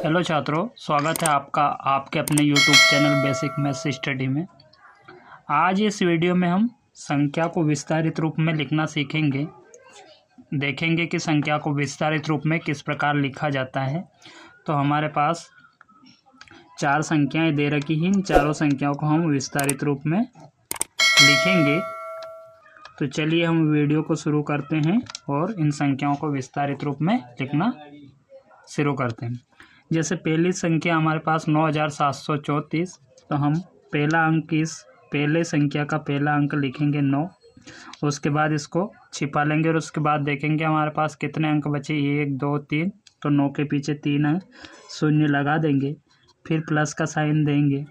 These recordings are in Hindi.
हेलो छात्रों, स्वागत है आपका आपके अपने YouTube channel basic maths study में। आज इस वीडियो में हम संख्या को विस्तारित रूप में लिखना सीखेंगे। देखेंगे कि संख्या को विस्तारित रूप में किस प्रकार लिखा जाता है। तो हमारे पास 4 संख्याएं दे रखी हैं। इन चारों संख्याओं को हम विस्तारित रूप में लिखेंगे। तो चलिए हम वीडियो को शुरू करते हैं और इन संख्याओं को विस्तारित रूप में लिखना शुरू करते हैं। जैसे पहली संख्या हमारे पास 9734। तो हम पहला अंक इस पहले संख्या का पहला अंक लिखेंगे 9। उसके बाद इसको छिपा लेंगे और उसके बाद देखेंगे हमारे पास कितने अंक बचे, 1 2 3। तो 9 के पीछे 3 है, शून्य लगा देंगे, फिर प्लस का साइन देंगे।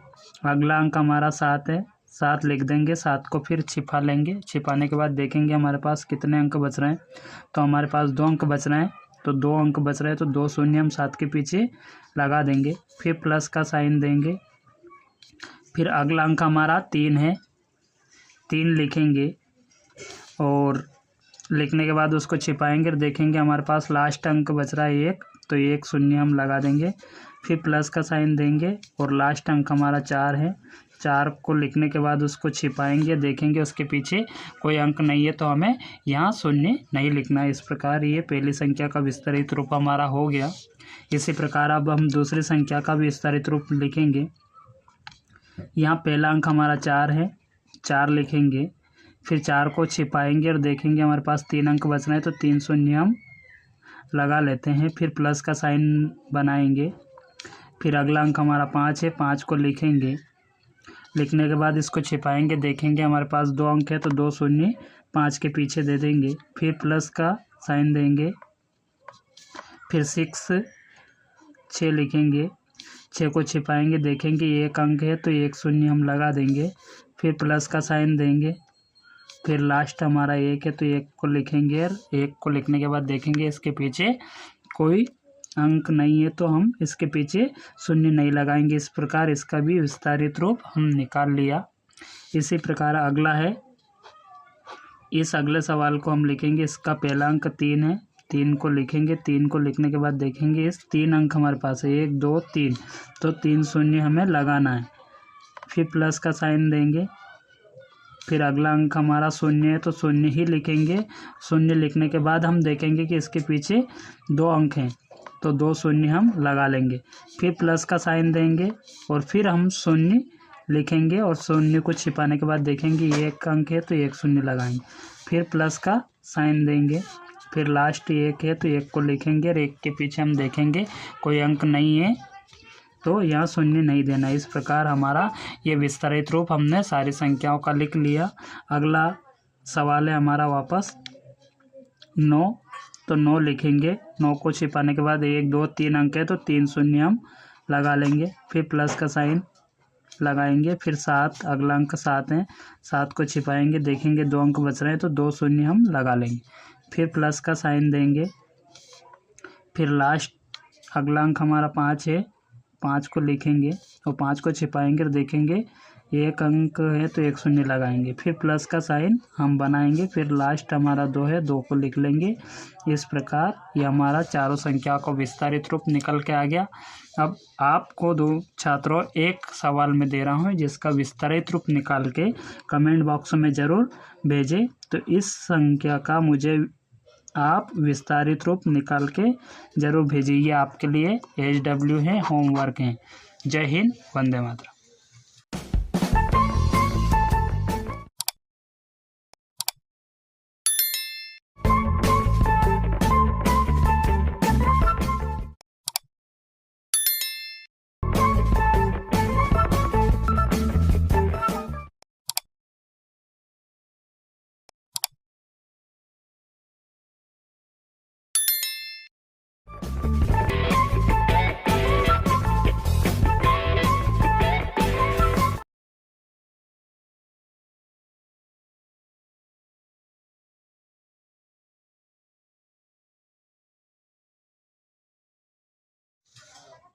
अगला अंक हमारा 7 है, 7 लिख देंगे, 7 को फिर छिपा लेंगे। छिपाने के बाद देखेंगे हमारे पास कितने अंक बच रहे हैं। तो हमारे पास 2 अंक बच रहे हैं, तो 2 अंक बच रहे हैं, तो 2 शून्य हम 7 के पीछे लगा देंगे, फिर प्लस का साइन देंगे। फिर अगला अंक हमारा 3 है, 3 लिखेंगे और लिखने के बाद उसको छिपाएंगे और देखेंगे हमारे पास लास्ट अंक बच रहा है 1, तो 1 शून्य हम लगा देंगे, फिर प्लस का साइन देंगे और लास्ट अंक हमारा 4 है। 4 को लिखने के बाद उसको छिपाएंगे, देखेंगे उसके पीछे कोई अंक नहीं है, तो हमें यहाँ शून्य नहीं लिखना है। इस प्रकार ये पहली संख्या का विस्तारित रूप हमारा हो गया। इसी प्रकार अब हम दूसरी संख्या का विस्तारित रूप लिखेंगे। यहाँ पहला अंक हमारा 4 है, 4 लिखेंगे, फिर 4 को छिपाएंगे और देखेंगे हमारे पास 3 अंक बच रहे हैं, तो 3 शून्य हम लगा लेते हैं, फिर प्लस का साइन बनाएंगे। फिर अगला अंक हमारा 5 है, 5 को लिखेंगे, लिखने के बाद इसको छिपाएंगे, देखेंगे हमारे पास 2 अंक है, तो 2 शून्य 5 के पीछे दे देंगे, फिर प्लस का साइन देंगे। फिर 6 लिखेंगे, 6 को छिपाएंगे, देखेंगे 1 अंक है, तो 1 शून्य हम लगा देंगे, फिर प्लस का साइन देंगे। फिर लास्ट हमारा 1 है, तो 1 को लिखेंगे और 1 को लिखने के बाद देखेंगे इसके पीछे कोई अंक नहीं है, तो हम इसके पीछे शून्य नहीं लगाएंगे। इस प्रकार इसका भी विस्तारित रूप हम निकाल लिया। इसी प्रकार अगला है, इस अगले सवाल को हम लिखेंगे। इसका पहला अंक 3 है, 3 को लिखेंगे, 3 को लिखने के बाद देखेंगे इस 3 अंक हमारे पास है, 1 2 3, तो 3 शून्य हमें लगाना है, फिर प्लस का साइन देंगे। फिर अगला अंक हमारा 0 है, तो 0 ही लिखेंगे। 0 लिखने के बाद हम देखेंगे कि इसके पीछे 2 अंक हैं, तो 2 शून्य हम लगा लेंगे, फिर प्लस का साइन देंगे और फिर हम 0 लिखेंगे और 0 को छिपाने के बाद देखेंगे 1 अंक है, तो 1 शून्य लगाएंगे, फिर प्लस का साइन देंगे। फिर लास्ट 1 है, तो 1 को लिखेंगे और 1 के पीछे हम देखेंगे कोई अंक नहीं है, तो यहाँ शून्य नहीं देना। इस प्रकार हमारा ये विस्तारित रूप हमने सारी संख्याओं का लिख लिया। अगला सवाल है हमारा वापस 9। तो 9 लिखेंगे, 9 को छिपाने के बाद 1 2 3 अंक है, तो 3 शून्य हम लगा लेंगे, फिर प्लस का साइन लगाएंगे। फिर 7, अगला अंक 7 है, 7 को छिपाएंगे, देखेंगे 2 अंक बच रहे हैं, तो 2 शून्य हम लगा लेंगे, फिर प्लस का साइन देंगे। फिर लास्ट अगला अंक हमारा 5 है, 5 को लिखेंगे और 5 को छिपाएंगे और देखेंगे 1 अंक है, तो 1 शून्य लगाएंगे, फिर प्लस का साइन हम बनाएंगे। फिर लास्ट हमारा 2 है, 2 को लिख लेंगे। इस प्रकार ये हमारा चारों संख्या को विस्तारित रूप निकल के आ गया। अब आपको 2 छात्रों एक सवाल में दे रहा हूँ, जिसका विस्तारित रूप निकाल के कमेंट बॉक्स में ज़रूर भेजें। तो इस संख्या का मुझे आप विस्तारित रूप निकाल के ज़रूर भेजिए। आपके लिए HW है, होमवर्क है। जय हिंद, वंदे मातरम।